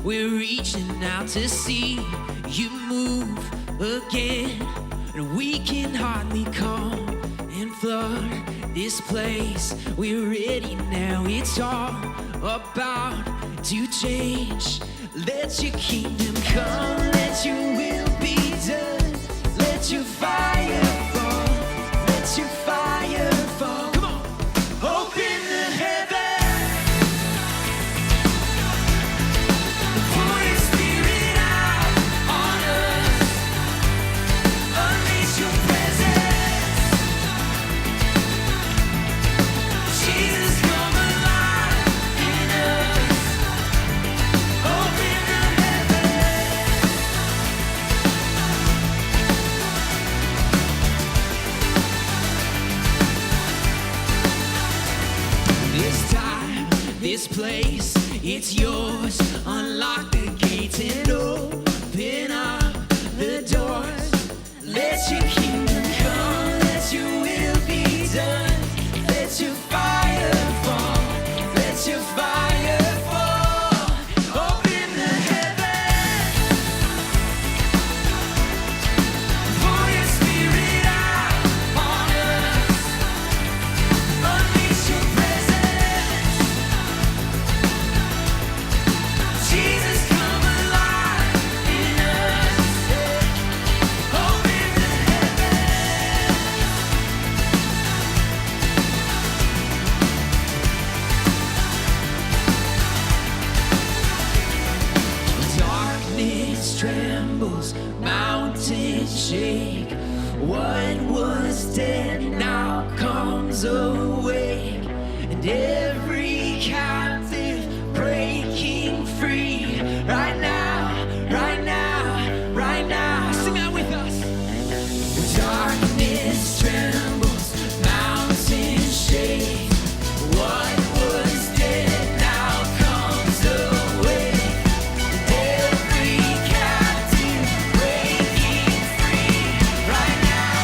we're reaching out to see you move again. And we can hardly come and flood this place. We're ready now, it's all about to change. Let your kingdom come, let your will be done. Let your fire fall, let your fire fall. Come on, open the heavens, pour your spirit out on us. Unleash your presence, Jesus, come alive in us. Open the heavens. This time, this place, it's yours. Unlock the gates and open up the doors. Let your kingdom come, let your will be done. Let your fire fall, let your fire fall. Open the heavens, pour your spirit out on us. Unleash your presence, Jesus, come alive in us. Open the heavens. Darkness trembles, mountains shake. What was dead now comes awake, and every captive breaking free. Right now, right now, right now. Sing that with us. Darkness trembles, mountains shake. What was dead now comes awake. Every captive breaking free. Right now,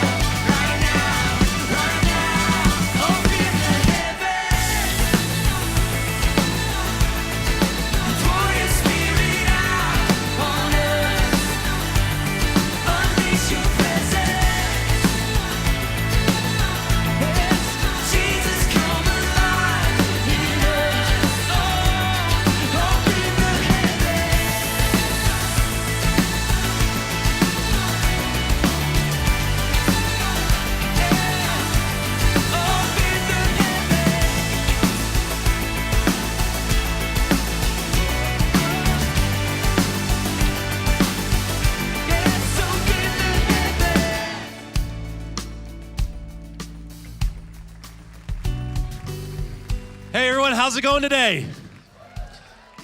right now, right now. Open the heavens. Pour your spirit out on us. Unleash your presence. Yes, Jesus, come alive in us. Oh, open the heavens. Open the heavens. Yes, open the heavens. Hey everyone, how's it going today?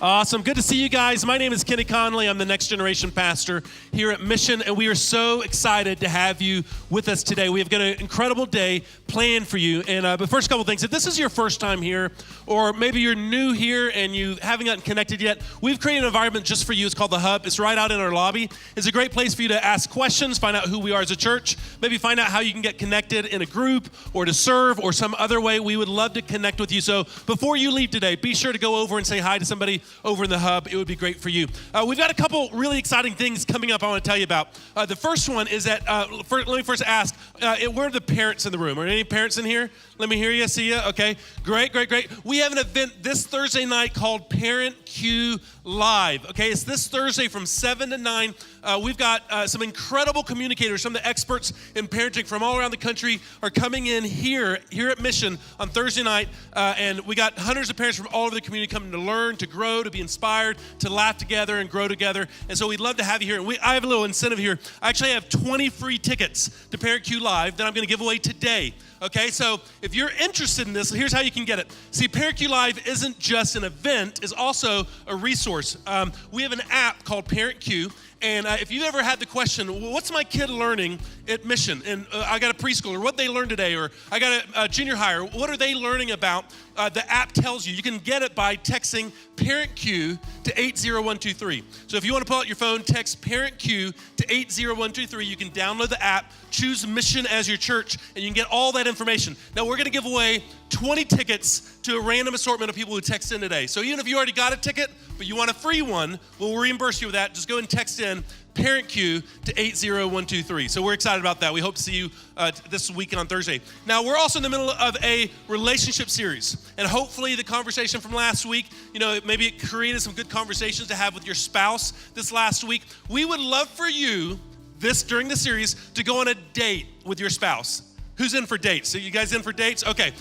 Awesome, good to see you guys. My name is Kenny Conley. I'm the Next Generation Pastor here at Mission, and we are so excited to have you with us today. We have got an incredible day planned for you. And but first, couple things. If this is your first time here, or maybe you're new here and you haven't gotten connected yet, we've created an environment just for you. It's called The Hub. It's right out in our lobby. It's a great place for you to ask questions, find out who we are as a church, maybe find out how you can get connected in a group or to serve or some other way. We would love to connect with you. So before you leave today, be sure to go over and say hi to somebody over in the Hub. It would be great for you. We've got a couple really exciting things coming up I want to tell you about. The first one is that, let me first ask, where are the parents in the room? Are any parents in here? Let me hear you, see you. Okay, great. We have an event this Thursday night called Parent Q Live. Okay, it's this Thursday from 7 to 9. We've got some incredible communicators, some of the experts in parenting from all around the country are coming in here at Mission on Thursday night. And we got hundreds of parents from all over the community coming to learn, to grow, to be inspired, to laugh together and grow together. And so we'd love to have you here. And I have a little incentive here. I actually have 20 free tickets to Parent Q Live that I'm going to give away today. Okay, so if you're interested in this, here's how you can get it. See, Parent Q Live isn't just an event, it's also a resource. We have an app called Parent Q, and if you've ever had the question, well, what's my kid learning at Mission? And I got a preschooler, what they learned today, or I got a junior higher, what are they learning about? The app tells you. You can get it by texting Parent Q to 80123. So if you want to pull out your phone, text Parent Q to 80123. You can download the app, choose Mission as your church, and you can get all that information. Now we're going to give away 20 tickets to a random assortment of people who text in today. So even if you already got a ticket, but you want a free one, we'll reimburse you with that. Just go and text in Parent Q to 80123. So we're excited about that. We hope to see you this week on Thursday. Now, we're also in the middle of a relationship series, and hopefully the conversation from last week, maybe it created some good conversations to have with your spouse this last week. We would love for you during the series to go on a date with your spouse. Who's in for dates? So you guys in for dates? Okay.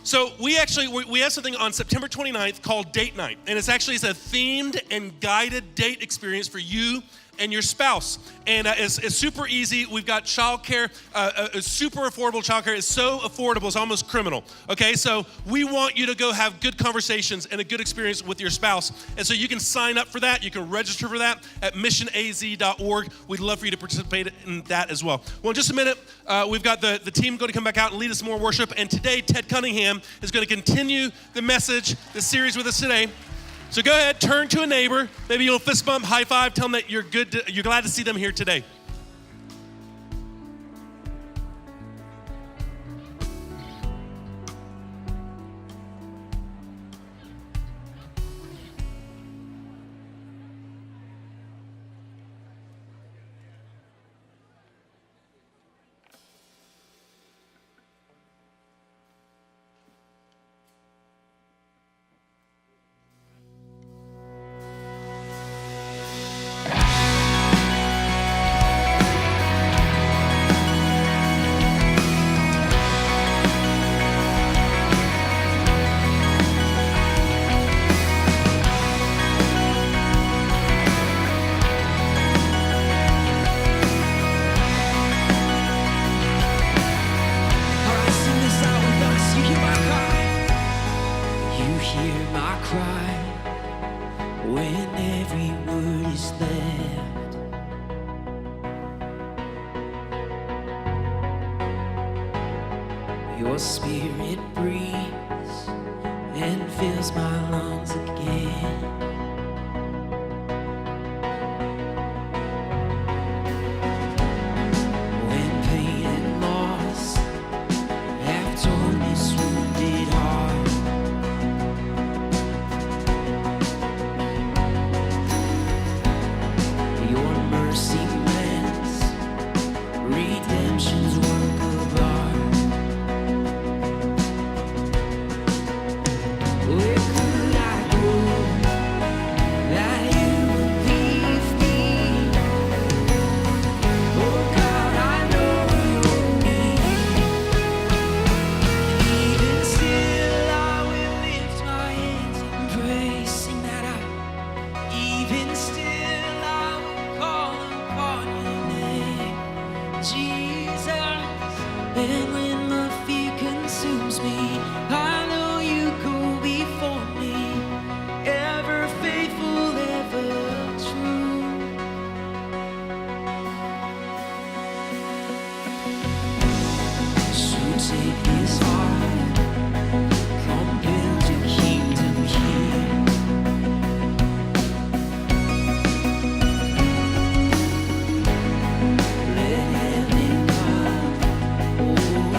So we have something on September 29th called Date Night, and it's a themed and guided date experience for you and your spouse. And it's super easy. We've got childcare, super affordable childcare. It's so affordable, it's almost criminal. Okay, so we want you to go have good conversations and a good experience with your spouse. And so you can sign up for that. You can register for that at missionaz.org. We'd love for you to participate in that as well. Well, in just a minute, we've got the team going to come back out and lead us more worship. And today, Ted Cunningham is going to continue the message, the series with us today. So go ahead, turn to a neighbor. Maybe you'll fist bump, high five, tell them that you're glad to see them here today. Your spirit breathes and fills my lungs again. When pain and loss have torn this wounded heart, your mercy mends redemption's work of art. Where could I go that you would leave me? Oh God, I know you're near. Even still, I will lift my hands and praise, sing that out. Even still, I will call upon your name, Jesus. And when my fear consumes me, I know you go before me, ever faithful, ever true. So take this heart, come build your kingdom here. Let heaven come, oh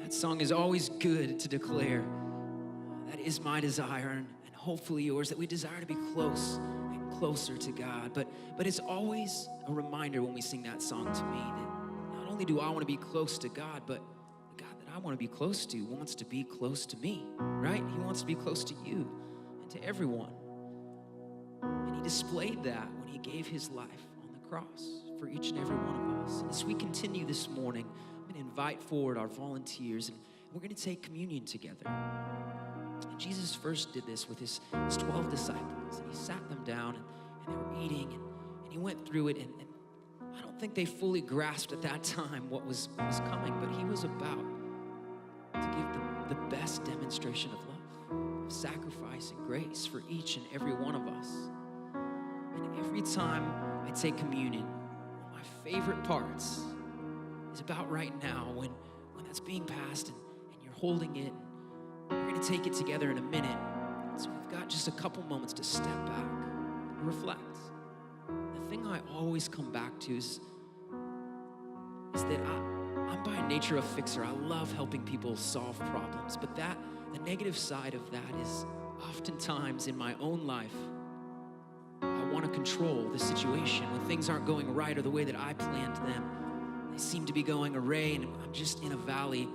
That song is always good to declare. That is my desire, and hopefully yours, that we desire to be close and closer to God. But it's always a reminder when we sing that song to me that not only do I want to be close to God, but the God that I want to be close to wants to be close to me, right? He wants to be close to you and to everyone. And he displayed that when he gave his life on the cross for each and every one of us. And as we continue this morning, I'm going to invite forward our volunteers, and we're going to take communion together. And Jesus first did this with his 12 disciples, and he sat them down, and they were eating, and he went through it, and I don't think they fully grasped at that time what was coming, but he was about to give the best demonstration of love, of sacrifice and grace for each and every one of us. And every time I take communion, one of my favorite parts is about right now when that's being passed and you're holding it. We're going to take it together in a minute. So we've got just a couple moments to step back and reflect. The thing I always come back to is that I'm by nature a fixer. I love helping people solve problems. But the negative side of that is oftentimes in my own life, I want to control the situation when things aren't going right or the way that I planned them. They seem to be going array, and I'm just in a valley.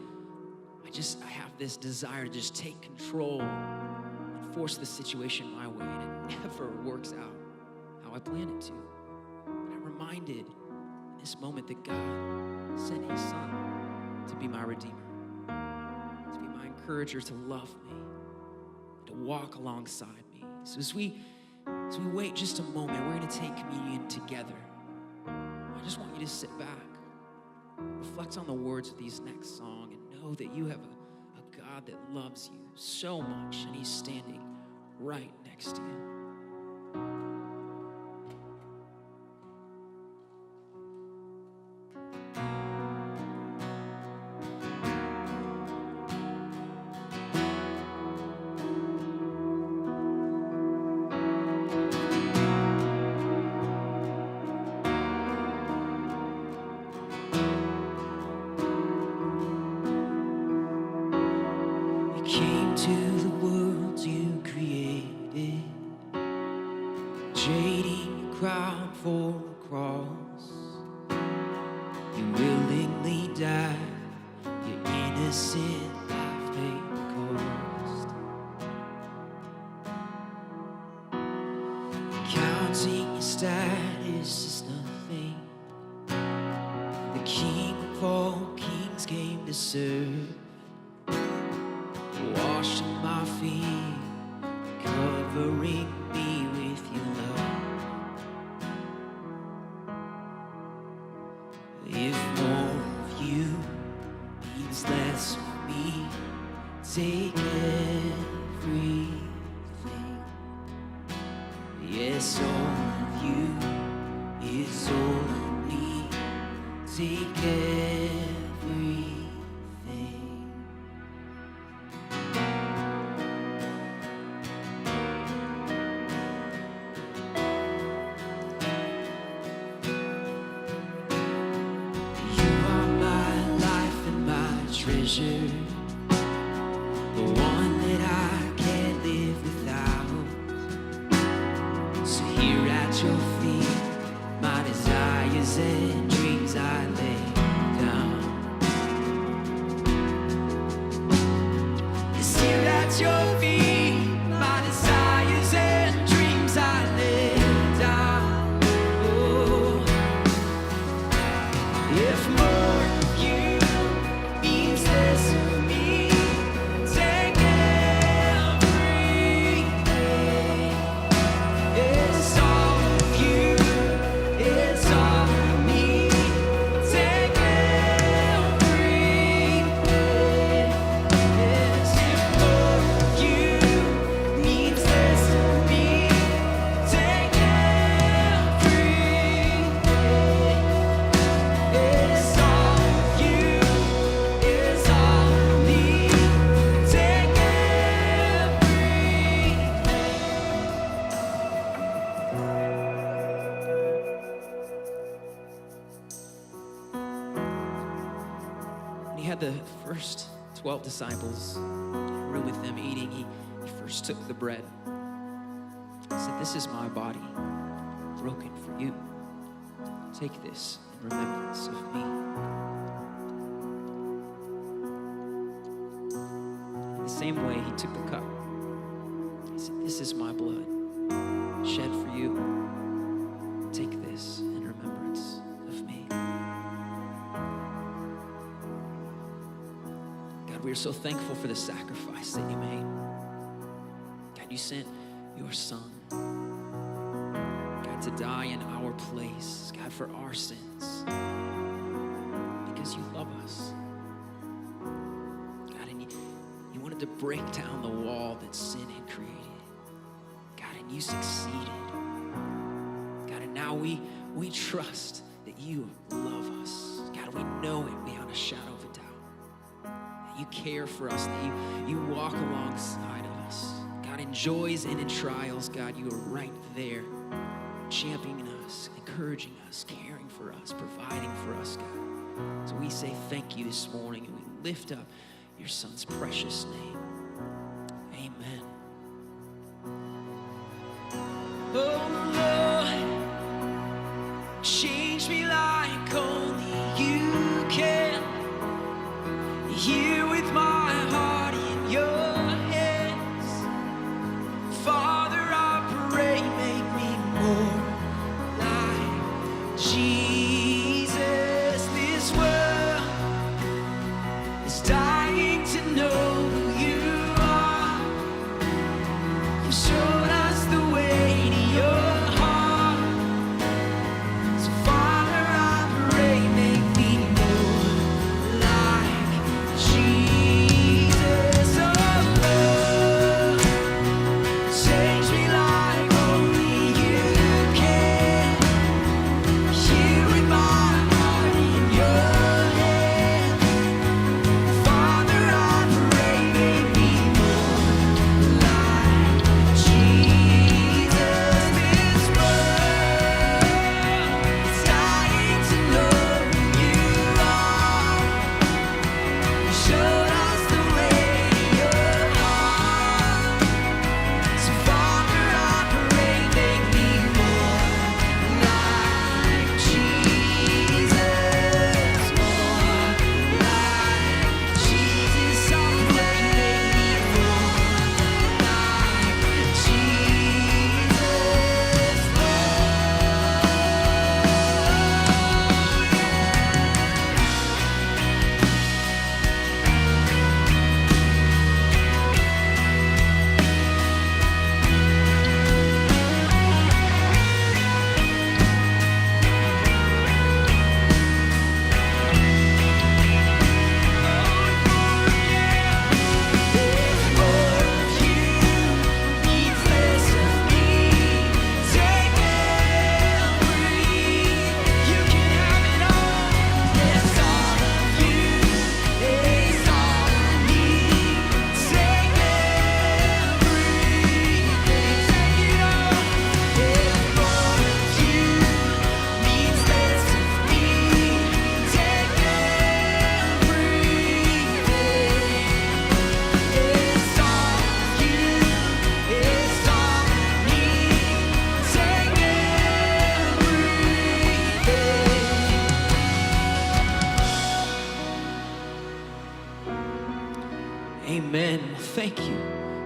I have this desire to just take control and force the situation my way, and it never works out how I plan it to. And I'm reminded in this moment that God sent his son to be my redeemer, to be my encourager, to love me, to walk alongside me. So as we wait just a moment, we're going to take communion together. I just want you to sit back, reflect on the words of these next song, and know that you have a God that loves you so much, and he's standing right next to you. Came to the world you created, trading your crown for a cross. You willingly died, your innocent life paid the cost. Counting your status is nothing. The King of all kings came to serve. Washing my feet, covering me with your love. If more of you means less of me, take everything. Yes, all of you is all I need. Take everything. Treasure, the one that I can't live without. So here at your feet, my desires and dreams I lay down. Yes, here at your feet, my desires and dreams I lay down. Oh, if more of you means less of me, take everything. It's all of you, it's all of me. Take everything. Yes, if more of you means less of me, take everything. It's all of you. It's all of me. Take everything. When he had the first 12 disciples, room with them eating, he first took the bread. He said, "This is my body, broken for you. Take this in remembrance of me." In the same way, he took the cup. He said, "This is my blood, shed for you. Take this in remembrance of me." God, we are so thankful for the sacrifice that you made. God, you sent your son, God, to die in our place, God, for our sins, because you love us. God, and you wanted to break down the wall that sin had created. God, and you succeeded. God, and now we trust that you love us. God, we know it beyond a shadow of a doubt. That you care for us, that you walk alongside of us. God, in joys and in trials, God, you are right there, championing us, encouraging us, caring for us, providing for us, God. So we say thank you this morning, and we lift up your son's precious name. Amen. Oh Lord, change me like only you can. Here with my heart in your hands, Father, I pray, make me more like Jesus. This world is dying to know who you are. You showed us the way to your heart. So Father, I pray, make me more like Jesus. Oh Lord, change me like only you can. Here with my heart in your hands, Father, I pray, make me more like Jesus. This world is dying to know who you are. You showed us the way to your heart. So Father, I pray, make me more like Jesus, more like Jesus. I pray, make me more like Jesus, Amen. Thank you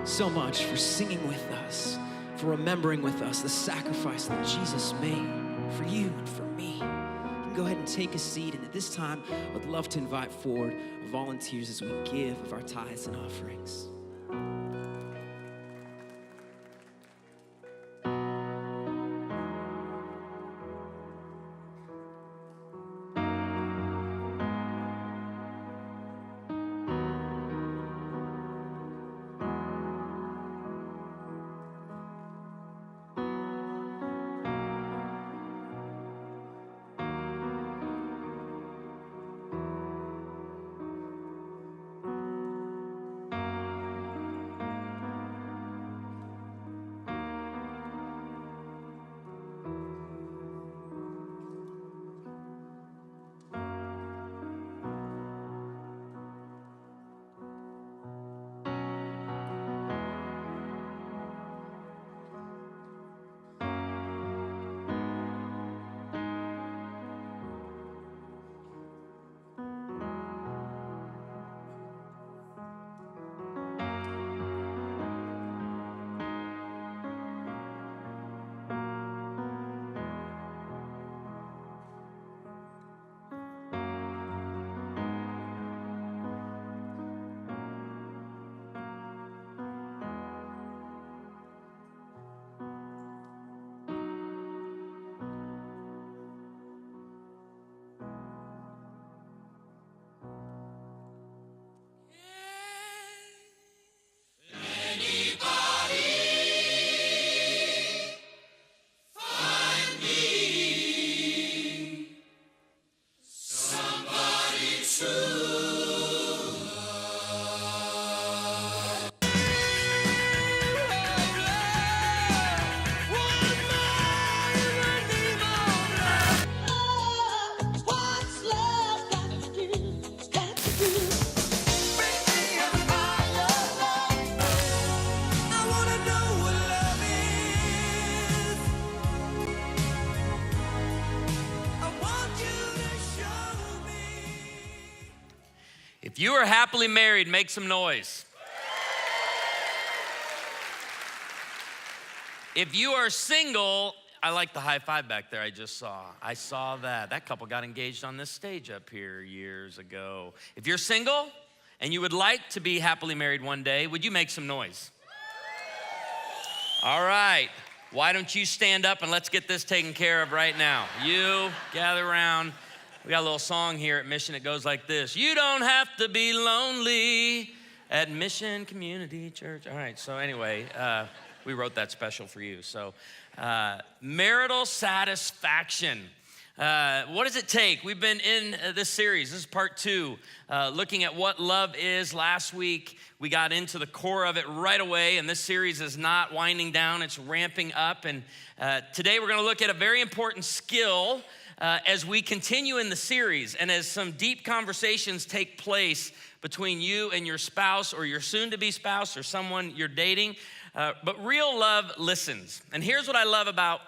so much for singing with us, for remembering with us the sacrifice that Jesus made for you and for me. You can go ahead and take a seat, and at this time, I would love to invite forward volunteers as we give of our tithes and offerings. If you are happily married, make some noise. If you are single, I like the high five back there I just saw. I saw that. That couple got engaged on this stage up here years ago. If you're single and you would like to be happily married one day, would you make some noise? All right. Why don't you stand up and let's get this taken care of right now. You gather around. We got a little song here at Mission. It goes like this. You don't have to be lonely at Mission Community Church. All right, so anyway, we wrote that special for you. So marital satisfaction. What does it take? We've been in this series. This is part 2, looking at what love is. Last week, we got into the core of it right away, and this series is not winding down. It's ramping up, and today we're going to look at a very important skill as we continue in the series and as some deep conversations take place between you and your spouse or your soon-to-be spouse or someone you're dating. But real love listens. And here's what I love about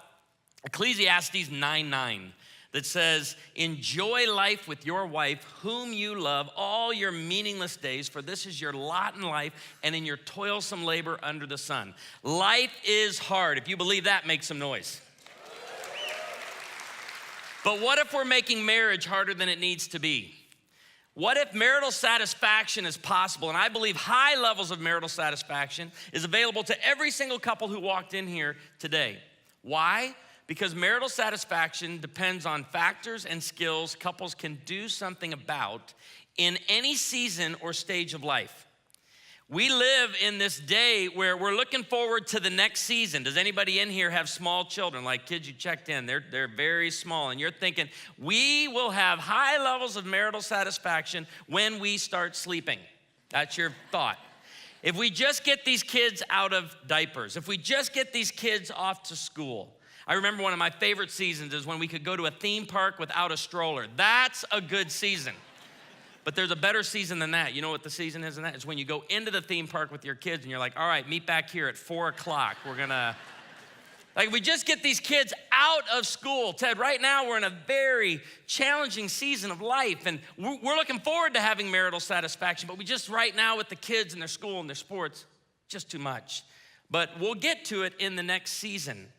Ecclesiastes 9:9 that says, enjoy life with your wife, whom you love, all your meaningless days, for this is your lot in life and in your toilsome labor under the sun. Life is hard. If you believe that, make some noise. But what if we're making marriage harder than it needs to be? What if marital satisfaction is possible? And I believe high levels of marital satisfaction is available to every single couple who walked in here today. Why? Because marital satisfaction depends on factors and skills couples can do something about in any season or stage of life. We live in this day where we're looking forward to the next season. Does anybody in here have small children? Like kids you checked in, they're very small. And you're thinking, we will have high levels of marital satisfaction when we start sleeping. That's your thought. If we just get these kids out of diapers, if we just get these kids off to school. I remember one of my favorite seasons is when we could go to a theme park without a stroller. That's a good season. But there's a better season than that. You know what the season is in that? It's when you go into the theme park with your kids and you're like, all right, meet back here at 4 o'clock. We're gonna, like we just get these kids out of school. Ted, right now we're in a very challenging season of life and we're looking forward to having marital satisfaction, but we just right now with the kids and their school and their sports, just too much. But we'll get to it in the next season.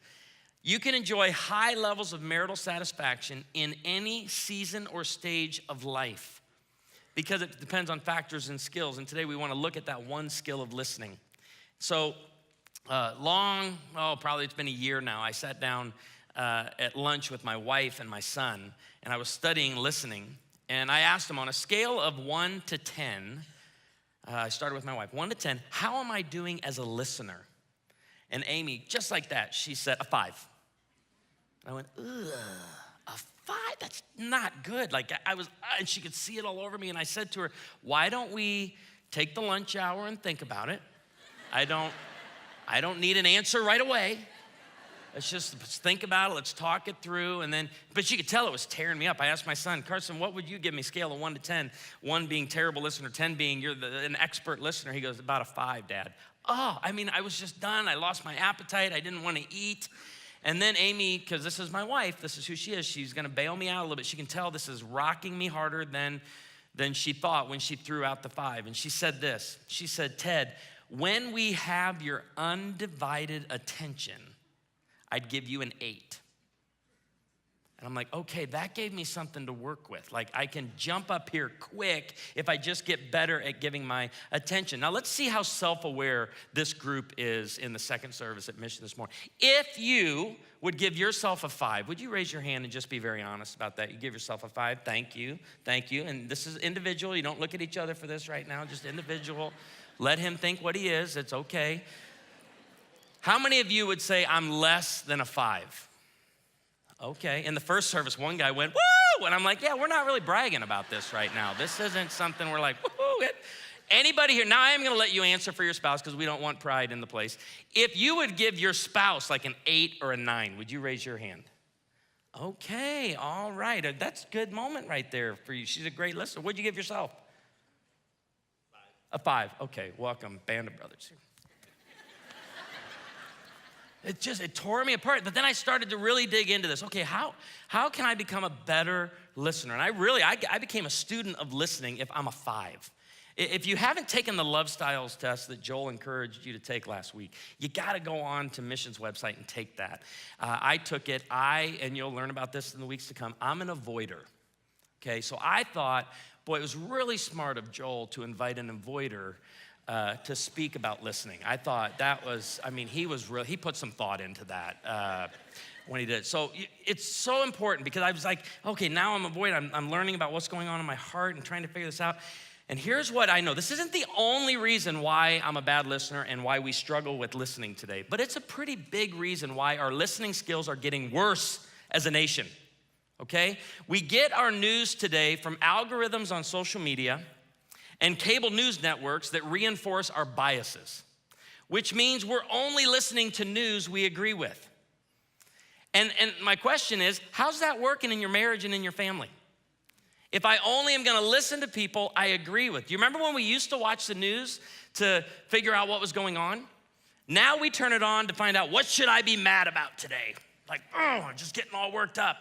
You can enjoy high levels of marital satisfaction in any season or stage of life, because it depends on factors and skills. And today we want to look at that one skill of listening. So probably it's been a year now, I sat down at lunch with my wife and my son, and I was studying listening. And I asked him on a scale of 1 to 10, I started with my wife, 1 to 10, how am I doing as a listener? And Amy, just like that, she said, a 5. I went, ugh. A 5? That's not good. Like and she could see it all over me. And I said to her, why don't we take the lunch hour and think about it? I don't need an answer right away. Let's just think about it. Let's talk it through. And then, but she could tell it was tearing me up. I asked my son, Carson, what would you give me scale of 1 to 10? 1 being terrible listener, 10 being you're an expert listener. He goes, about a 5, Dad. Oh, I was just done. I lost my appetite. I didn't want to eat. And then Amy, because this is my wife, this is who she is, she's gonna bail me out a little bit. She can tell this is rocking me harder than she thought when she threw out the 5. And she said this, she said, Ted, when we have your undivided attention, I'd give you an 8. And I'm like, okay, that gave me something to work with. Like I can jump up here quick if I just get better at giving my attention. Now let's see how self-aware this group is in the second service at Mission this morning. If you would give yourself a 5, would you raise your hand and just be very honest about that? You give yourself a 5, thank you. And this is individual, you don't look at each other for this right now, just individual. Let him think what he is, it's okay. How many of you would say I'm less than a 5? Okay, in the first service, one guy went, woo! And I'm like, yeah, we're not really bragging about this right now. This isn't something we're like, woo! Anybody here, now I am gonna let you answer for your spouse because we don't want pride in the place. If you would give your spouse like an 8 or a 9, would you raise your hand? Okay, all right, that's a good moment right there for you. She's a great listener. What'd you give yourself? 5. A 5, okay, welcome, band of brothers here. It tore me apart. But then I started to really dig into this. Okay, how can I become a better listener? And I became a student of listening if I'm a 5. If you haven't taken the Love Styles test that Joel encouraged you to take last week, you gotta go on to Mission's website and take that. I took it, and you'll learn about this in the weeks to come, I'm an avoider, okay? So I thought, boy, it was really smart of Joel to invite an avoider to speak about listening. I thought that was, he put some thought into that when he did. So it's so important because I was like, okay, now I'm a avoider. I'm learning about what's going on in my heart and trying to figure this out. And here's what I know. This isn't the only reason why I'm a bad listener and why we struggle with listening today, but it's a pretty big reason why our listening skills are getting worse as a nation, okay? We get our news today from algorithms on social media and cable news networks that reinforce our biases, which means we're only listening to news we agree with. And my question is, how's that working in your marriage and in your family? If I only am gonna listen to people I agree with. Do you remember when we used to watch the news to figure out what was going on? Now we turn it on to find out what should I be mad about today? Like, just getting all worked up.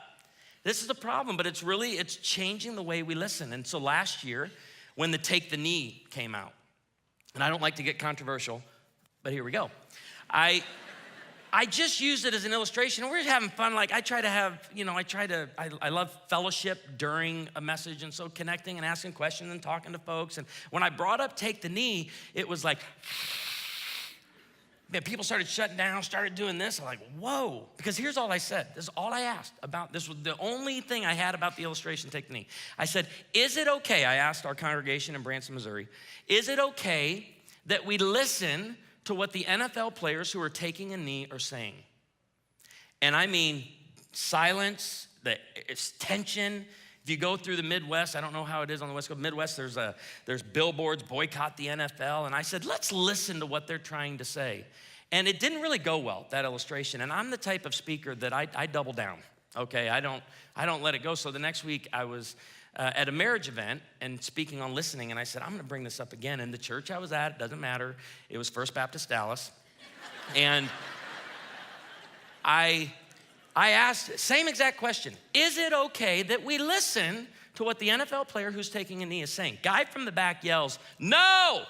This is a problem, but it's changing the way we listen. And so last year, when the Take the Knee came out, and I don't like to get controversial, but here we go. I just used it as an illustration. We're just having fun. Like I love fellowship during a message. And so connecting and asking questions and talking to folks. And when I brought up Take the Knee, it was like, man, people started shutting down, started doing this. I'm like, whoa. Because here's all I said. This is all I asked about. This was the only thing I had about the illustration, Take the Knee. I said, is it okay? I asked our congregation in Branson, Missouri, is it okay that we listen to what the NFL players who are taking a knee are saying? And I mean silence, it's tension. If you go through the Midwest, I don't know how it is on the West Coast, Midwest, there's billboards, boycott the NFL. And I said, let's listen to what they're trying to say. And it didn't really go well, that illustration. And I'm the type of speaker that I double down, okay? I don't let it go. So the next week I was at a marriage event and speaking on listening, and I said, I'm gonna bring this up again. And the church I was at, it doesn't matter, it was First Baptist Dallas. And I asked, same exact question, is it okay that we listen to what the NFL player who's taking a knee is saying? Guy from the back yells, no!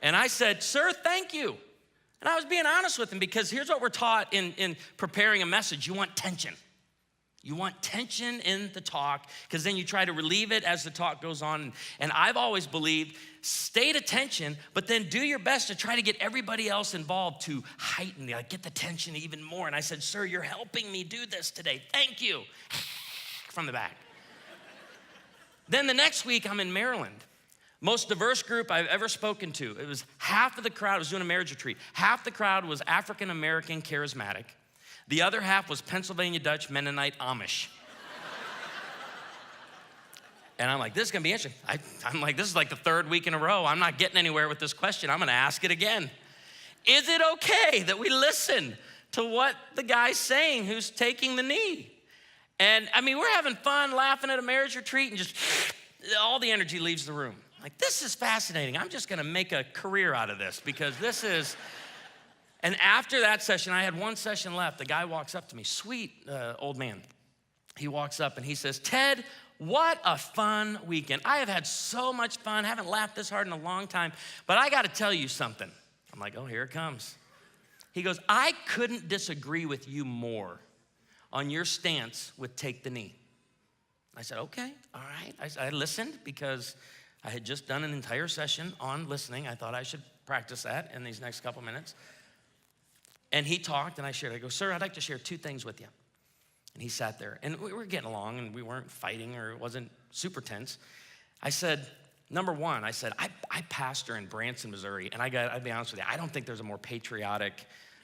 And I said, sir, thank you. And I was being honest with him because here's what we're taught in preparing a message. You want tension. You want tension in the talk because then you try to relieve it as the talk goes on. And I've always believed, stay to tension, but then do your best to try to get everybody else involved to heighten, get the tension even more. And I said, sir, you're helping me do this today. Thank you. From the back. Then the next week, I'm in Maryland. Most diverse group I've ever spoken to. It was half of the crowd, I was doing a marriage retreat. Half the crowd was African-American charismatic. The other half was Pennsylvania Dutch, Mennonite, Amish. And I'm like, this is gonna be interesting. I'm like, this is like the third week in a row. I'm not getting anywhere with this question. I'm gonna ask it again. Is it okay that we listen to what the guy's saying who's taking the knee? And we're having fun, laughing at a marriage retreat, and just all the energy leaves the room. Like, this is fascinating. I'm just gonna make a career out of this because this is. And after that session, I had one session left. The guy walks up to me, sweet old man. He walks up and he says, Ted, what a fun weekend. I have had so much fun, haven't laughed this hard in a long time, but I gotta tell you something. I'm like, oh, here it comes. He goes, I couldn't disagree with you more on your stance with Take the Knee. I said, okay, all right. I listened because I had just done an entire session on listening. I thought I should practice that in these next couple minutes. And he talked and I shared. I go, sir, I'd like to share 2 things with you. And he sat there and we were getting along and we weren't fighting or it wasn't super tense. I said, number one, I pastor in Branson, Missouri. And I'd be honest with you, I don't think there's a more patriotic,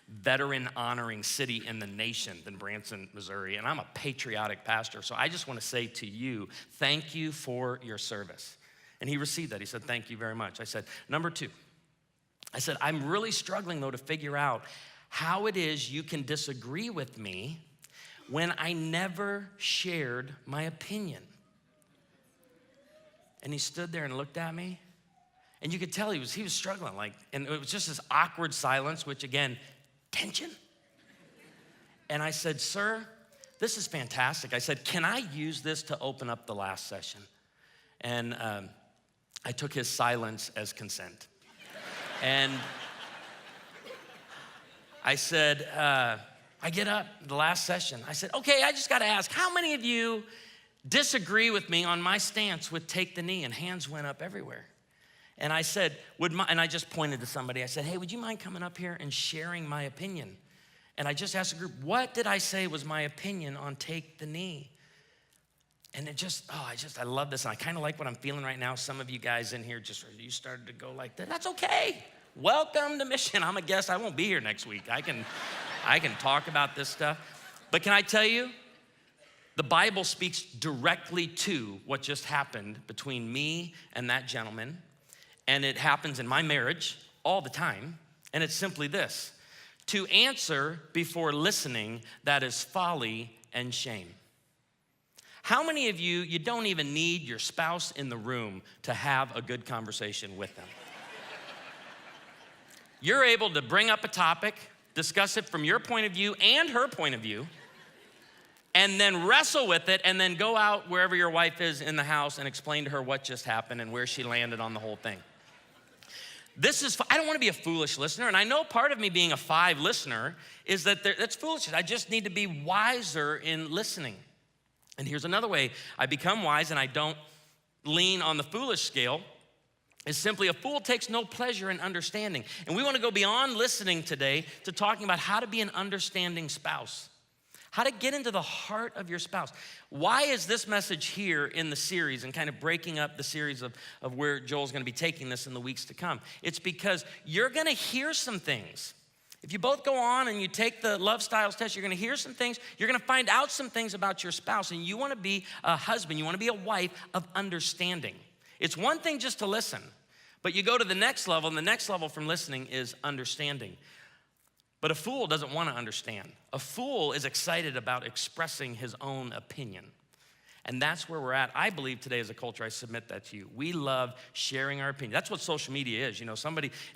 veteran honoring city in the nation than Branson, Missouri. And I'm a patriotic pastor. So I just want to say to you, thank you for your service. And he received that. He said, thank you very much. I said, number 2, I said, I'm really struggling though to figure out how it is you can disagree with me when I never shared my opinion. And he stood there and looked at me, and you could tell he was struggling, and it was just this awkward silence, which again, attention? And I said, sir, this is fantastic. I said, can I use this to open up the last session? And I took his silence as consent. And I said, I get up, the last session. I said, okay, I just gotta ask, how many of you disagree with me on my stance with take the knee? And hands went up everywhere. And I said, and I just pointed to somebody. I said, hey, would you mind coming up here and sharing my opinion? And I just asked the group, what did I say was my opinion on take the knee? And it just, I love this. And I kind of like what I'm feeling right now. Some of you guys in here you started to go like that. That's okay. Welcome to Mission. I'm a guest. I won't be here next week. I can talk about this stuff. But can I tell you, the Bible speaks directly to what just happened between me and that gentleman. And it happens in my marriage all the time. And it's simply this: to answer before listening, that is folly and shame. How many of you don't even need your spouse in the room to have a good conversation with them? You're able to bring up a topic, discuss it from your point of view and her point of view, and then wrestle with it, and then go out wherever your wife is in the house and explain to her what just happened and where she landed on the whole thing. I don't want to be a foolish listener, and I know part of me being a 5 listener is that's foolishness. I just need to be wiser in listening. And here's another way I become wise and I don't lean on the foolish scale, is simply a fool takes no pleasure in understanding. And we want to go beyond listening today to talking about how to be an understanding spouse, how to get into the heart of your spouse. Why is this message here in the series and kind of breaking up the series of where Joel's going to be taking this in the weeks to come? It's because you're going to hear some things. If you both go on and you take the love styles test, you're gonna hear some things, you're gonna find out some things about your spouse, and you wanna be a husband, you wanna be a wife of understanding. It's one thing just to listen, but you go to the next level, and the next level from listening is understanding. But a fool doesn't wanna understand. A fool is excited about expressing his own opinion. And that's where we're at. I believe today as a culture, I submit that to you. We love sharing our opinion. That's what social media is.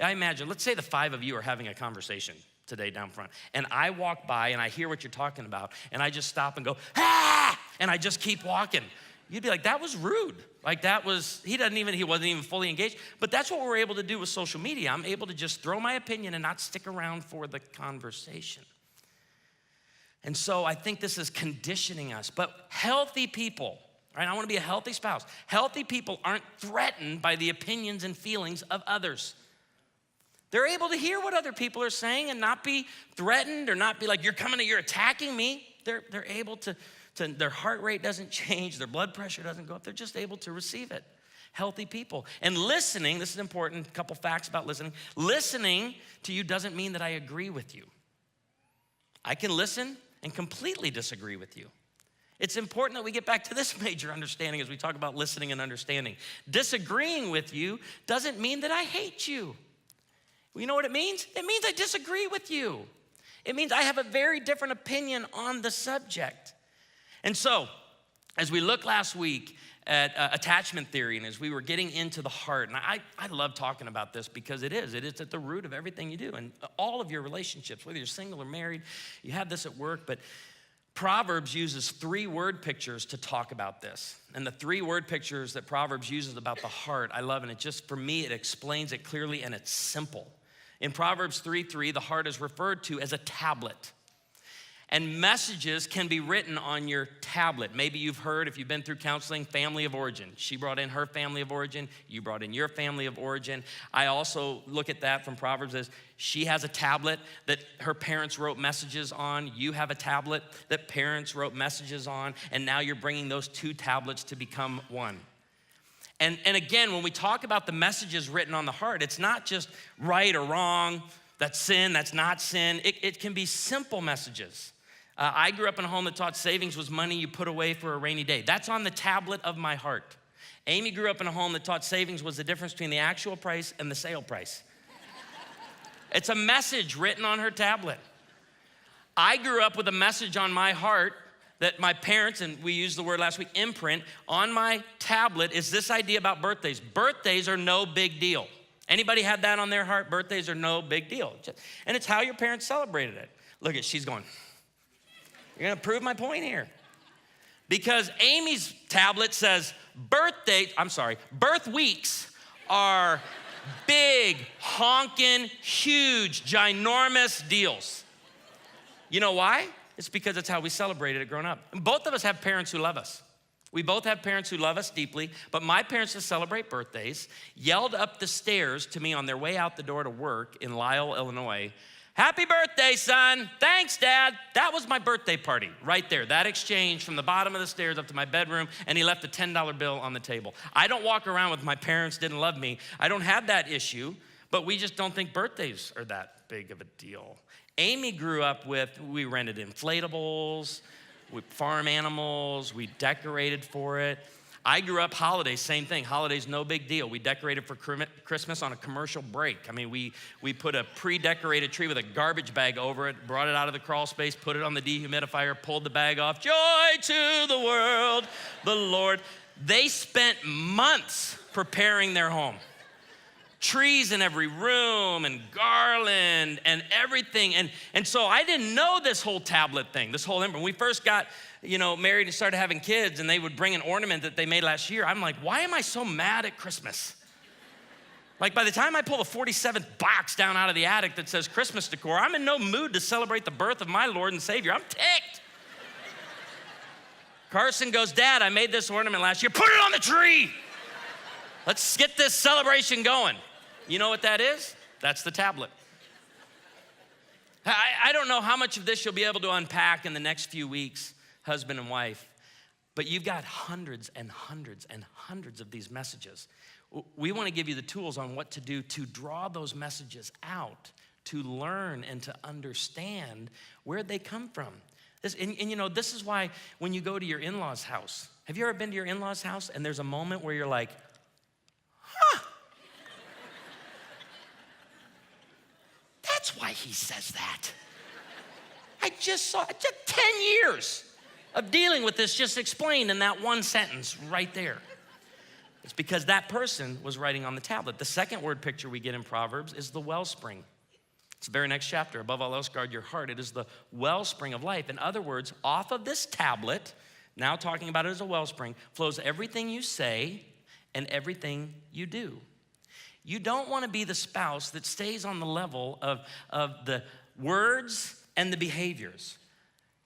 I imagine, let's say the 5 of you are having a conversation today down front, and I walk by and I hear what you're talking about, and I just stop and go, ah, and I just keep walking. You'd be like, that was rude. Like he wasn't even fully engaged. But that's what we're able to do with social media. I'm able to just throw my opinion and not stick around for the conversation. And so I think this is conditioning us. But healthy people, right? I want to be a healthy spouse. Healthy people aren't threatened by the opinions and feelings of others. They're able to hear what other people are saying and not be threatened or not be like, you're attacking me. They're able to their heart rate doesn't change, their blood pressure doesn't go up. They're just able to receive it. Healthy people. And listening, this is important, a couple facts about listening. Listening to you doesn't mean that I agree with you. I can listen and completely disagree with you. It's important that we get back to this major understanding as we talk about listening and understanding. Disagreeing with you doesn't mean that I hate you. You know what it means? It means I disagree with you. It means I have a very different opinion on the subject. And so, as we looked last week at attachment theory, and as we were getting into the heart, and I love talking about this because it is at the root of everything you do, and all of your relationships, whether you're single or married, you have this at work, but Proverbs uses 3 word pictures to talk about this. And the 3 word pictures that Proverbs uses about the heart, I love, and for me, it explains it clearly, and it's simple. In Proverbs 3:3, the heart is referred to as a tablet. And messages can be written on your tablet. Maybe you've heard, if you've been through counseling, family of origin. She brought in her family of origin. You brought in your family of origin. I also look at that from Proverbs as she has a tablet that her parents wrote messages on. You have a tablet that parents wrote messages on. And now you're bringing those 2 tablets to become one. And again, when we talk about the messages written on the heart, it's not just right or wrong, that's sin, that's not sin. It can be simple messages. I grew up in a home that taught savings was money you put away for a rainy day. That's on the tablet of my heart. Amy grew up in a home that taught savings was the difference between the actual price and the sale price. It's a message written on her tablet. I grew up with a message on my heart that my parents, and we used the word last week, imprint, on my tablet is this idea about birthdays. Birthdays are no big deal. Anybody had that on their heart? Birthdays are no big deal. And it's how your parents celebrated it. Look at, she's going, you're gonna prove my point here. Because Amy's tablet says birth weeks are big, honking, huge, ginormous deals. You know why? It's because it's how we celebrated it growing up. And both of us have parents who love us. We both have parents who love us deeply, but my parents to celebrate birthdays yelled up the stairs to me on their way out the door to work in Lisle, Illinois, "Happy birthday, son." "Thanks, Dad." That was my birthday party right there. That exchange from the bottom of the stairs up to my bedroom, and he left a $10 bill on the table. I don't walk around with my parents didn't love me. I don't have that issue, but we just don't think birthdays are that big of a deal. Amy grew up with, we rented inflatables, with farm animals, we decorated for it. I grew up holidays, same thing. Holidays, no big deal. We decorated for Christmas on a commercial break. I mean, we put a pre-decorated tree with a garbage bag over it, brought it out of the crawl space, put it on the dehumidifier, pulled the bag off. Joy to the world, the Lord. They spent months preparing their home. Trees in every room and garland and everything. And so I didn't know this whole tablet thing, this whole, when we first got, married and started having kids and they would bring an ornament that they made last year, I'm like, why am I so mad at Christmas? Like by the time I pull the 47th box down out of the attic that says Christmas decor, I'm in no mood to celebrate the birth of my Lord and Savior. I'm ticked. Carson goes, "Dad, I made this ornament last year. Put it on the tree. Let's get this celebration going." You know what that is? That's the tablet. I don't know how much of this you'll be able to unpack in the next few weeks, husband and wife, but you've got hundreds and hundreds and hundreds of these messages. We want to give you the tools on what to do to draw those messages out, to learn and to understand where they come from. This is why when you go to your in-laws' house, have you ever been to your in-laws' house and there's a moment where you're like, huh? That's why he says that. I just saw it. Just 10 years of dealing with this just explained in that one sentence right there. It's because that person was writing on the tablet. The second word picture we get in Proverbs is the wellspring. It's the very next chapter. Above all else, guard your heart. It is the wellspring of life. In other words, off of this tablet, now talking about it as a wellspring, flows everything you say and everything you do. You don't want to be the spouse that stays on the level of the words and the behaviors.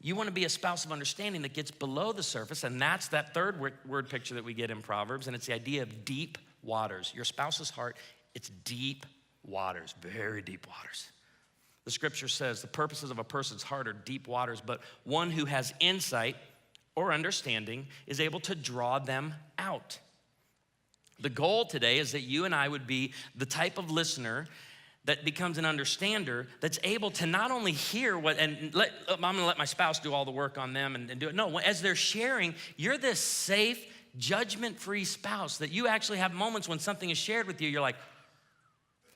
You want to be a spouse of understanding that gets below the surface, and that's that third word picture that we get in Proverbs, and it's the idea of deep waters. Your spouse's heart, it's deep waters, very deep waters. The scripture says the purposes of a person's heart are deep waters, but one who has insight or understanding is able to draw them out. The goal today is that you and I would be the type of listener that becomes an understander that's able to not only hear what, I'm gonna let my spouse do all the work on them and do it. No, as they're sharing, you're this safe, judgment-free spouse that you actually have moments when something is shared with you, you're like,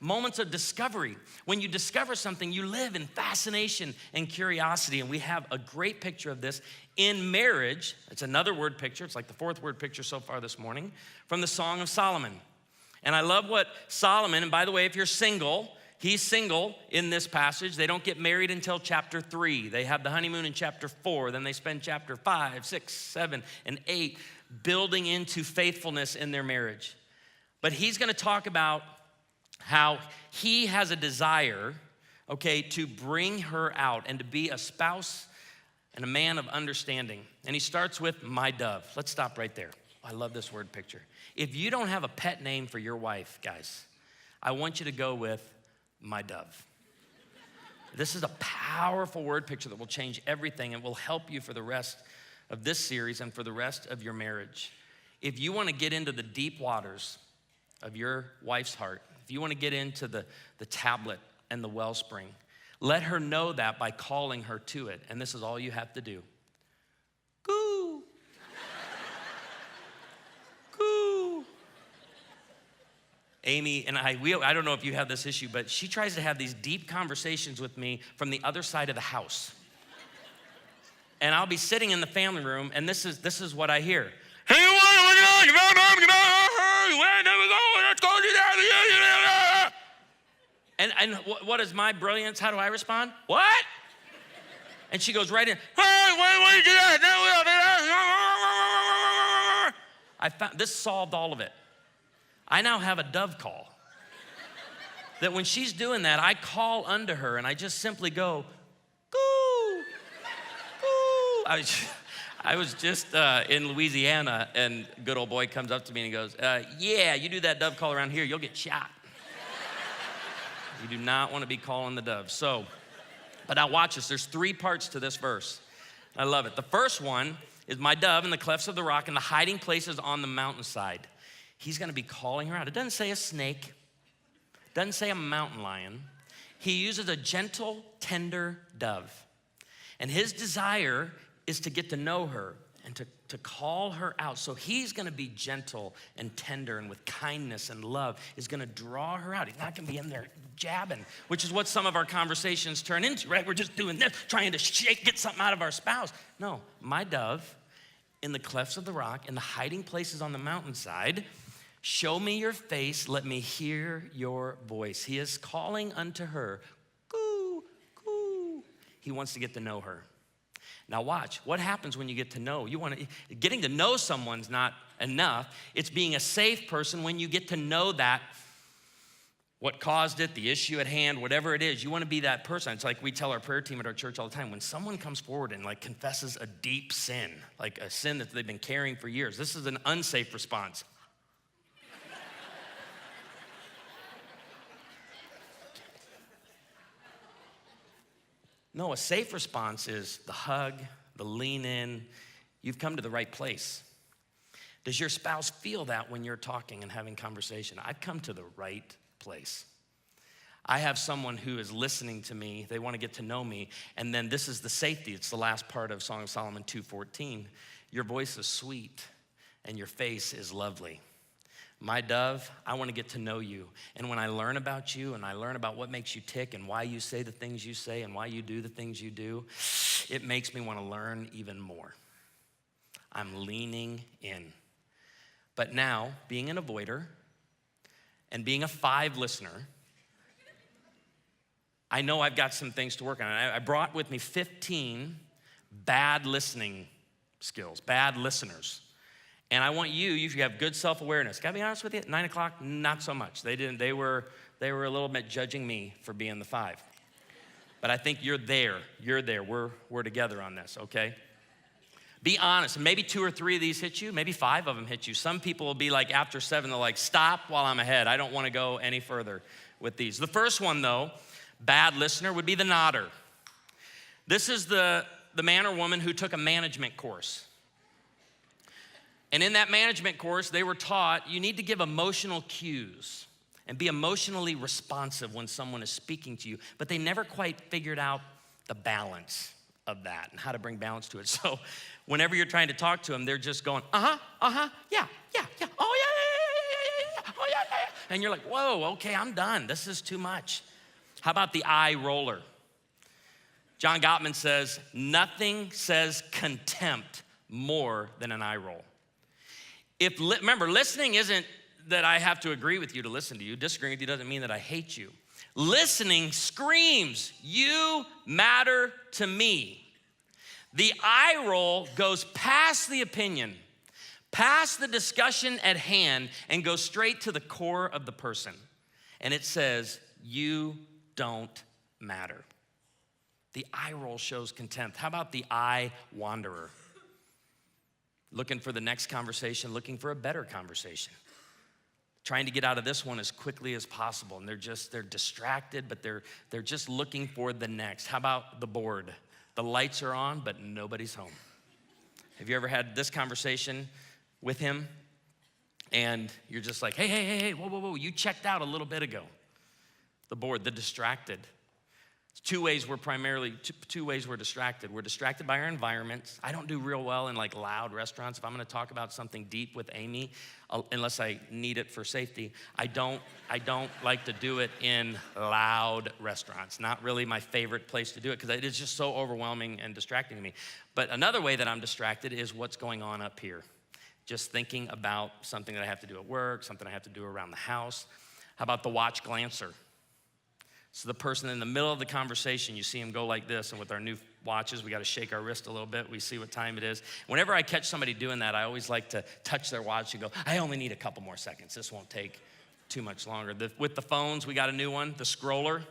moments of discovery. When you discover something, you live in fascination and curiosity, and we have a great picture of this in marriage. It's another word picture. It's like the fourth word picture so far this morning from the Song of Solomon. And I love what Solomon, and by the way, if you're single, he's single in this passage. They don't get married until chapter 3. They have the honeymoon in chapter 4. Then they spend chapter 5, 6, 7, and 8 building into faithfulness in their marriage. But he's gonna talk about how he has a desire, to bring her out and to be a spouse and a man of understanding. And he starts with my dove. Let's stop right there. I love this word picture. If you don't have a pet name for your wife, guys, I want you to go with my dove. This is a powerful word picture that will change everything and will help you for the rest of this series and for the rest of your marriage. If you want to get into the deep waters of your wife's heart, if you want to get into the tablet and the wellspring, let her know that by calling her to it. And this is all you have to do. Goo. Goo. Amy and I don't know if you have this issue, but she tries to have these deep conversations with me from the other side of the house. And I'll be sitting in the family room, and this is what I hear. Hey, And what is my brilliance? How do I respond? What? And she goes right in, hey, why you do that? I found, this solved all of it. I now have a dove call. That when she's doing that, I call unto her and I just simply go, coo, coo. I was just in Louisiana and good old boy comes up to me and he goes, yeah, you do that dove call around here, you'll get shot. You do not want to be calling the dove. So, but now watch this. There's 3 parts to this verse. I love it. The first one is my dove in the clefts of the rock and the hiding places on the mountainside. He's going to be calling her out. It doesn't say a snake. It doesn't say a mountain lion. He uses a gentle, tender dove. And his desire is to get to know her and to call her out. So he's gonna be gentle and tender and with kindness and love is gonna draw her out. He's not gonna be in there jabbing, which is what some of our conversations turn into, right? We're just doing this, trying to get something out of our spouse. No, my dove in the clefts of the rock, in the hiding places on the mountainside, show me your face, let me hear your voice. He is calling unto her, coo, coo. He wants to get to know her. Now watch, what happens when you get to know? Getting to know someone's not enough. It's being a safe person when you get to know that, what caused it, the issue at hand, whatever it is, you want to be that person. It's like we tell our prayer team at our church all the time, when someone comes forward and like confesses a deep sin, like a sin that they've been carrying for years, this is an unsafe response. No, a safe response is the hug, the lean in. You've come to the right place. Does your spouse feel that when you're talking and having conversation? I've come to the right place. I have someone who is listening to me. They want to get to know me. And then this is the safety. It's the last part of Song of Solomon 2:14. Your voice is sweet and your face is lovely. My dove, I want to get to know you. And when I learn about you and I learn about what makes you tick and why you say the things you say and why you do the things you do, it makes me want to learn even more. I'm leaning in. But now, being an avoider and being a 5 listener, I know I've got some things to work on. I brought with me 15 bad listening skills, bad listeners. And I want you, if you have good self-awareness, gotta be honest with you, at 9 o'clock, not so much. They were a little bit judging me for being the 5. But I think you're there, we're together on this, okay? Be honest, and maybe 2 or 3 of these hit you, maybe 5 of them hit you. Some people will be like, after 7, they're like, stop while I'm ahead. I don't wanna go any further with these. The first one though, bad listener, would be the nodder. This is the man or woman who took a management course. And in that management course, they were taught you need to give emotional cues and be emotionally responsive when someone is speaking to you. But they never quite figured out the balance of that and how to bring balance to it. So whenever you're trying to talk to them, they're just going, yeah, oh, yeah, oh, yeah. And you're like, whoa, okay, I'm done. This is too much. How about the eye roller? John Gottman says, nothing says contempt more than an eye roll. Remember, listening isn't that I have to agree with you to listen to you. Disagreeing with you doesn't mean that I hate you. Listening screams, you matter to me. The eye roll goes past the opinion, past the discussion at hand, and goes straight to the core of the person. And it says, you don't matter. The eye roll shows contempt. How about the eye wanderer? Looking for the next conversation, looking for a better conversation. Trying to get out of this one as quickly as possible. And they're distracted, but they're just looking for the next. How about the bored? The lights are on, but nobody's home. Have you ever had this conversation with him? And you're just like, hey, whoa, you checked out a little bit ago. The bored, the distracted. Two ways we're distracted. We're distracted by our environments. I don't do real well in like loud restaurants. If I'm gonna talk about something deep with Amy, unless I need it for safety, I don't like to do it in loud restaurants. Not really my favorite place to do it because it is just so overwhelming and distracting to me. But another way that I'm distracted is what's going on up here. Just thinking about something that I have to do at work, something I have to do around the house. How about the watch glancer? So the person in the middle of the conversation, you see them go like this, and with our new watches, we got to shake our wrist a little bit. We see what time it is. Whenever I catch somebody doing that, I always like to touch their watch and go, I only need a couple more seconds. This won't take too much longer. With the phones, we got a new one, the scroller.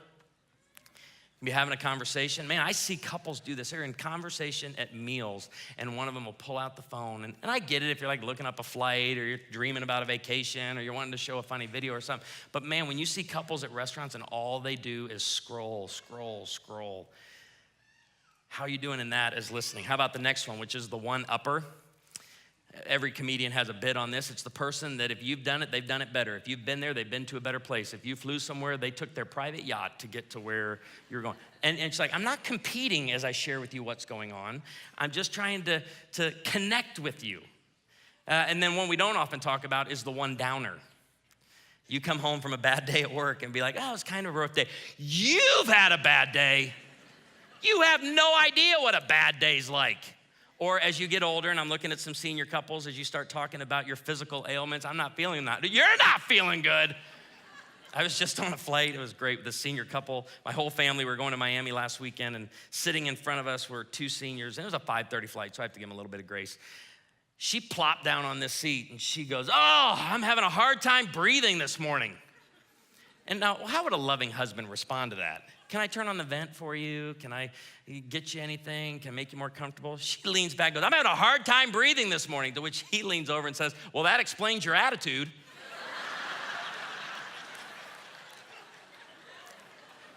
Be having a conversation. Man, I see couples do this. They're in conversation at meals, and one of them will pull out the phone. And I get it if you're like looking up a flight, or you're dreaming about a vacation, or you're wanting to show a funny video or something. But man, when you see couples at restaurants and all they do is scroll, scroll, scroll. How are you doing in that as listening? How about the next one, which is the one upper? Every comedian has a bit on this. It's the person that if you've done it, they've done it better. If you've been there, they've been to a better place. If you flew somewhere, they took their private yacht to get to where you're going. And it's like, I'm not competing as I share with you what's going on. I'm just trying to connect with you. And then one we don't often talk about is the one downer. You come home from a bad day at work and be like, oh, it's kind of a rough day. You've had a bad day. You have no idea what a bad day's like. Or as you get older, and I'm looking at some senior couples, as you start talking about your physical ailments, I'm not feeling that. You're not feeling good. I was just on a flight. It was great with the senior couple. My whole family were going to Miami last weekend, and sitting in front of us were two seniors. And it was a 5:30 flight, so I have to give them a little bit of grace. She plopped down on this seat, and she goes, oh, I'm having a hard time breathing this morning. And now, how would a loving husband respond to that? Can I turn on the vent for you? Can I get you anything? Can I make you more comfortable? She leans back and goes, I'm having a hard time breathing this morning, to which he leans over and says, well, that explains your attitude.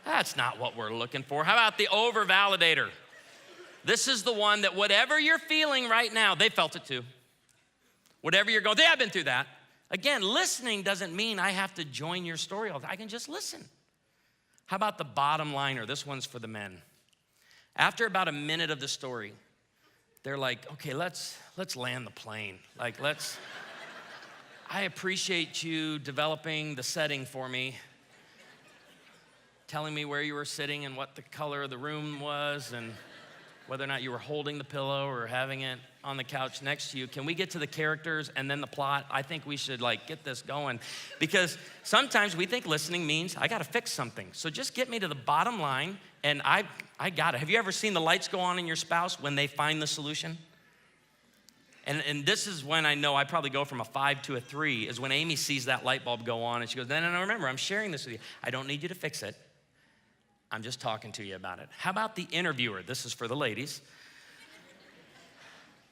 That's not what we're looking for. How about the over-validator? This is the one that whatever you're feeling right now, they felt it too. Whatever you're going, yeah, I've been through that. Again, listening doesn't mean I have to join your story all the time. I can just listen. How about the bottom liner? This one's for the men. After about a minute of the story, they're like, okay, let's land the plane. Like, I appreciate you developing the setting for me, telling me where you were sitting and what the color of the room was and whether or not you were holding the pillow or having it on the couch next to you. Can we get to the characters and then the plot? I think we should get this going, because sometimes we think listening means I gotta fix something. So just get me to the bottom line and I got it. Have you ever seen the lights go on in your spouse when they find the solution? And this is when I know I probably go from a 5 to a 3, is when Amy sees that light bulb go on and she goes, no, remember, I'm sharing this with you. I don't need you to fix it. I'm just talking to you about it. How about the interviewer? This is for the ladies.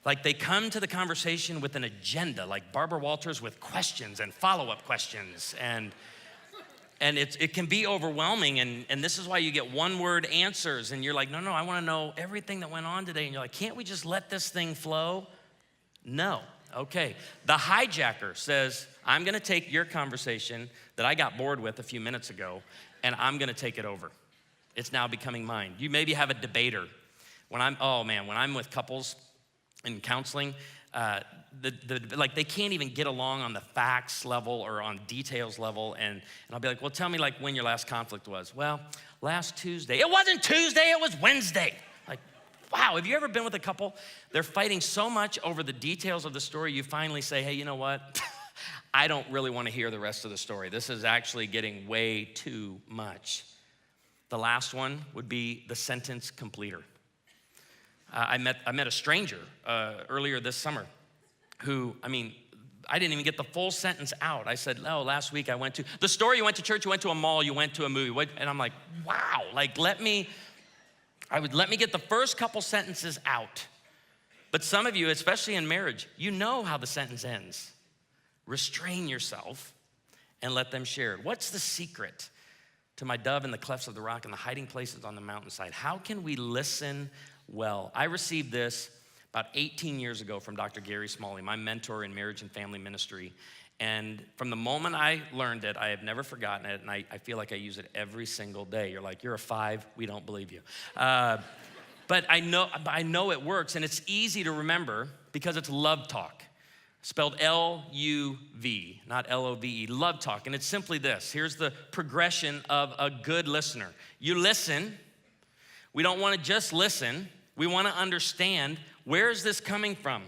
Like, they come to the conversation with an agenda, like Barbara Walters with questions and follow-up questions. And it can be overwhelming, and this is why you get one-word answers, and you're like, no, I wanna know everything that went on today. And you're like, can't we just let this thing flow? No. Okay. The hijacker says, I'm gonna take your conversation that I got bored with a few minutes ago, and I'm gonna take it over. It's now becoming mine. You maybe have a debater. When I'm with couples in counseling, they can't even get along on the facts level or on details level, and I'll be like, well, tell me when your last conflict was. Well, last Tuesday. It wasn't Tuesday, it was Wednesday. Like, wow, have you ever been with a couple? They're fighting so much over the details of the story, you finally say, hey, you know what? I don't really want to hear the rest of the story. This is actually getting way too much. The last one would be the sentence completer. I met a stranger earlier this summer who, I didn't even get the full sentence out. I said, last week I went to the store, you went to church, you went to a mall, you went to a movie. And I'm like, wow, let me get the first couple sentences out. But some of you, especially in marriage, you know how the sentence ends. Restrain yourself and let them share it. What's the secret to my dove in the clefts of the rock and the hiding places on the mountainside? How can we listen well? I received this about 18 years ago from Dr. Gary Smalley, my mentor in marriage and family ministry. And from the moment I learned it, I have never forgotten it, and I feel like I use it every single day. You're like, you're a 5, we don't believe you. But I know it works, and it's easy to remember because it's love talk. Spelled L-U-V, not L-O-V-E, love talk. And it's simply this. Here's the progression of a good listener. You listen. We don't want to just listen. We want to understand, where is this coming from?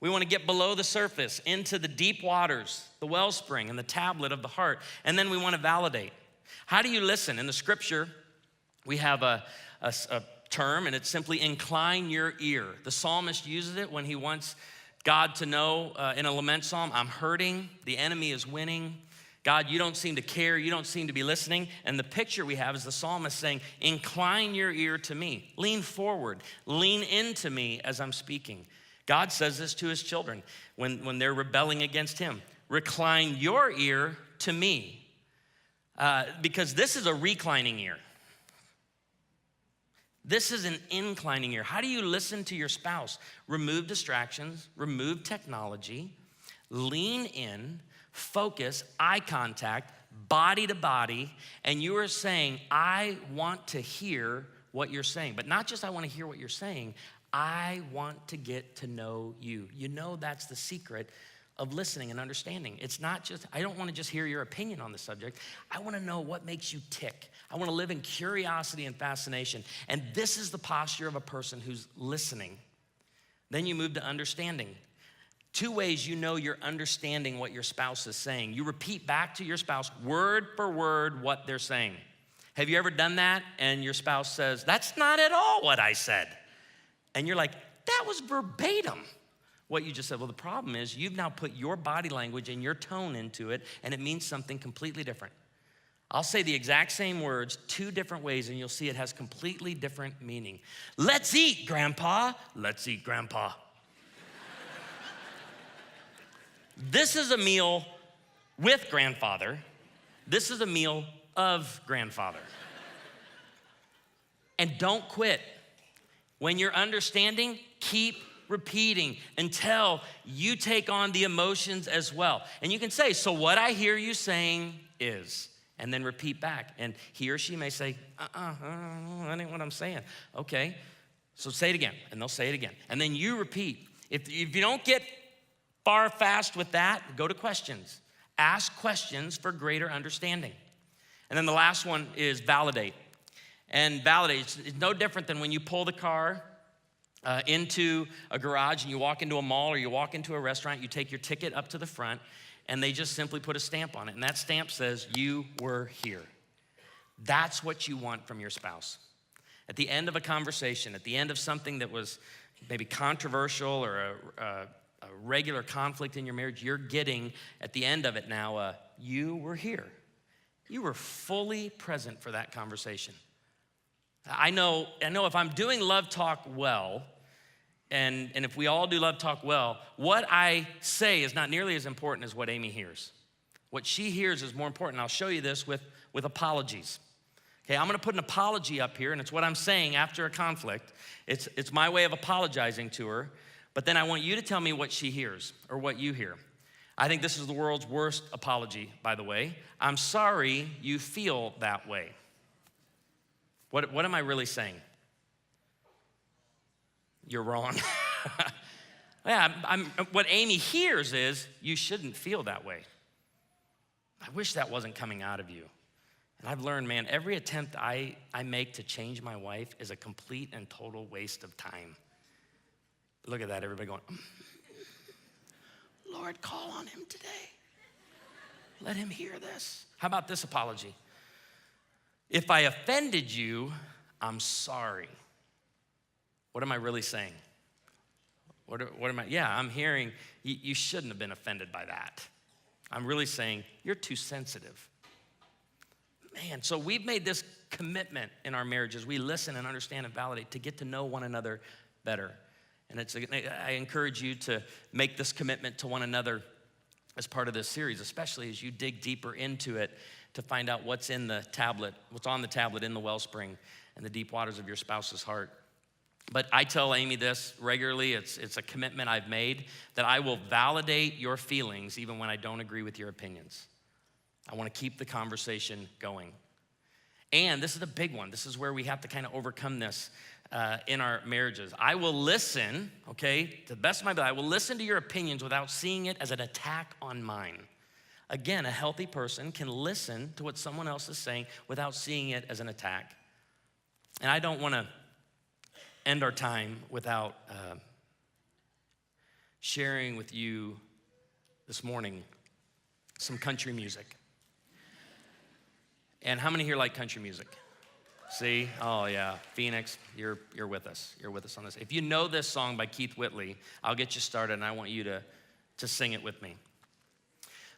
We want to get below the surface, into the deep waters, the wellspring and the tablet of the heart. And then we want to validate. How do you listen? In the scripture, we have a term, and it's simply incline your ear. The psalmist uses it when he wants God to know in a lament psalm, I'm hurting, the enemy is winning. God, you don't seem to care, you don't seem to be listening. And the picture we have is the psalmist saying, incline your ear to me, lean forward, lean into me as I'm speaking. God says this to his children when they're rebelling against him. Recline your ear to me, because this is a reclining ear. This is an inclining ear. How do you listen to your spouse? Remove distractions, remove technology, lean in, focus, eye contact, body to body, and you are saying, I want to hear what you're saying. But not just I want to hear what you're saying, I want to get to know you. You know that's the secret of listening and understanding. It's not just, I don't want to just hear your opinion on the subject. I want to know what makes you tick. I want to live in curiosity and fascination. And this is the posture of a person who's listening. Then you move to understanding. 2 ways you know you're understanding what your spouse is saying. You repeat back to your spouse, word for word, what they're saying. Have you ever done that? And your spouse says, that's not at all what I said. And you're like, that was verbatim what you just said. Well, the problem is you've now put your body language and your tone into it, and it means something completely different. I'll say the exact same words 2 different ways, and you'll see it has completely different meaning. Let's eat, Grandpa. Let's eat, Grandpa. This is a meal with grandfather. This is a meal of grandfather. And don't quit. When you're understanding, keep repeating until you take on the emotions as well. And you can say, so what I hear you saying is, and then repeat back. And he or she may say, that ain't what I'm saying. Okay, so say it again, and they'll say it again. And then you repeat. If you don't get far fast with that, go to questions. Ask questions for greater understanding. And then the last one is validate. And validate is no different than when you pull the car into a garage and you walk into a mall or you walk into a restaurant, you take your ticket up to the front and they just simply put a stamp on it. And that stamp says, you were here. That's what you want from your spouse. At the end of a conversation, at the end of something that was maybe controversial or a regular conflict in your marriage, you're getting at the end of it now, you were here. You were fully present for that conversation. I know if I'm doing Love Talk well, and if we all do Love Talk well, what I say is not nearly as important as what Amy hears. What she hears is more important. I'll show you this with apologies. Okay, I'm gonna put an apology up here, and it's what I'm saying after a conflict. It's my way of apologizing to her, but then I want you to tell me what she hears or what you hear. I think this is the world's worst apology, by the way. I'm sorry you feel that way. What am I really saying? You're wrong. Yeah, what Amy hears is, you shouldn't feel that way. I wish that wasn't coming out of you. And I've learned, man, every attempt I make to change my wife is a complete and total waste of time. Look at that, everybody going, Lord, call on him today. Let him hear this. How about this apology? If I offended you, I'm sorry. What am I really saying? What am I? Yeah, I'm hearing you shouldn't have been offended by that. I'm really saying you're too sensitive. Man, so we've made this commitment in our marriages. We listen and understand and validate to get to know one another better. And I encourage you to make this commitment to one another as part of this series, especially as you dig deeper into it to find out what's in the tablet, what's on the tablet in the wellspring and the deep waters of your spouse's heart. But I tell Amy this regularly. It's a commitment I've made that I will validate your feelings even when I don't agree with your opinions. I want to keep the conversation going. And this is a big one. This is where we have to kind of overcome this in our marriages. I will listen, okay, to the best of my ability. I will listen to your opinions without seeing it as an attack on mine. Again, a healthy person can listen to what someone else is saying without seeing it as an attack. And I don't want to end our time without sharing with you this morning some country music. And how many here like country music? See? Oh, yeah. Phoenix, you're with us. You're with us on this. If you know this song by Keith Whitley, I'll get you started, and I want you to sing it with me.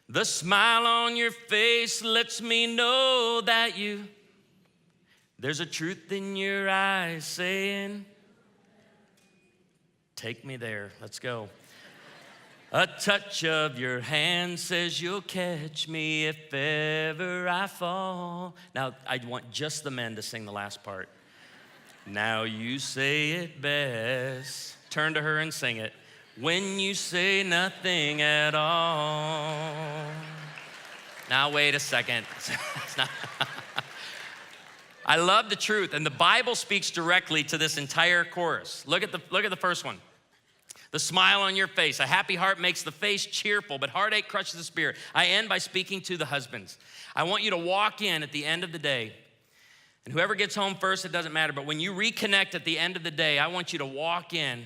The smile on your face lets me know that there's a truth in your eyes saying, take me there. Let's go. A touch of your hand says you'll catch me if ever I fall. Now, I want just the men to sing the last part. Now you say it best. Turn to her and sing it. When you say nothing at all. Now, wait a second. It's not. I love the truth, and the Bible speaks directly to this entire chorus. Look at the first one. The smile on your face. A happy heart makes the face cheerful, but heartache crushes the spirit. I end by speaking to the husbands. I want you to walk in at the end of the day, and whoever gets home first, it doesn't matter, but when you reconnect at the end of the day, I want you to walk in,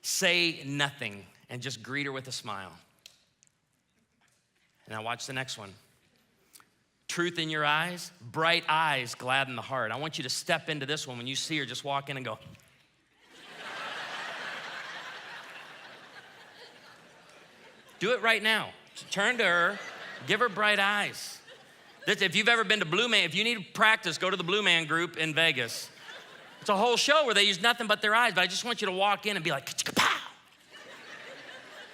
say nothing, and just greet her with a smile. Now watch the next one. Truth in your eyes, bright eyes gladden the heart. I want you to step into this one. When you see her, just walk in and go, do it right now. Turn to her, give her bright eyes. If you've ever been to Blue Man, if you need practice, go to the Blue Man group in Vegas. It's a whole show where they use nothing but their eyes, but I just want you to walk in and be like, pow.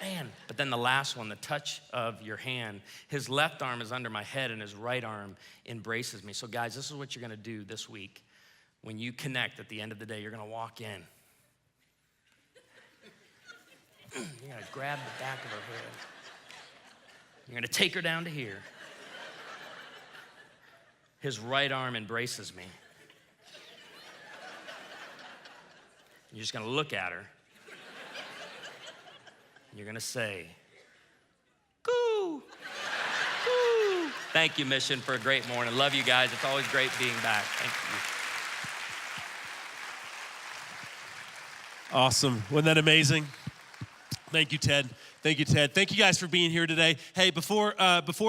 Man. But then the last one, the touch of your hand. His left arm is under my head and his right arm embraces me. So guys, this is what you're gonna do this week. When you connect at the end of the day, you're gonna walk in. You're gonna grab the back of her head. You're gonna take her down to here. His right arm embraces me. You're just gonna look at her. You're gonna say, "Coo, coo." Thank you, Mission, for a great morning. Love you guys. It's always great being back. Thank you. Awesome. Wasn't that amazing? Thank you, Ted. Thank you, Ted. Thank you guys for being here today. Hey, before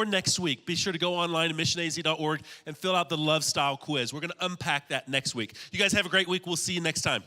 next week, be sure to go online to missionaz.org and fill out the Love Style quiz. We're going to unpack that next week. You guys have a great week. We'll see you next time.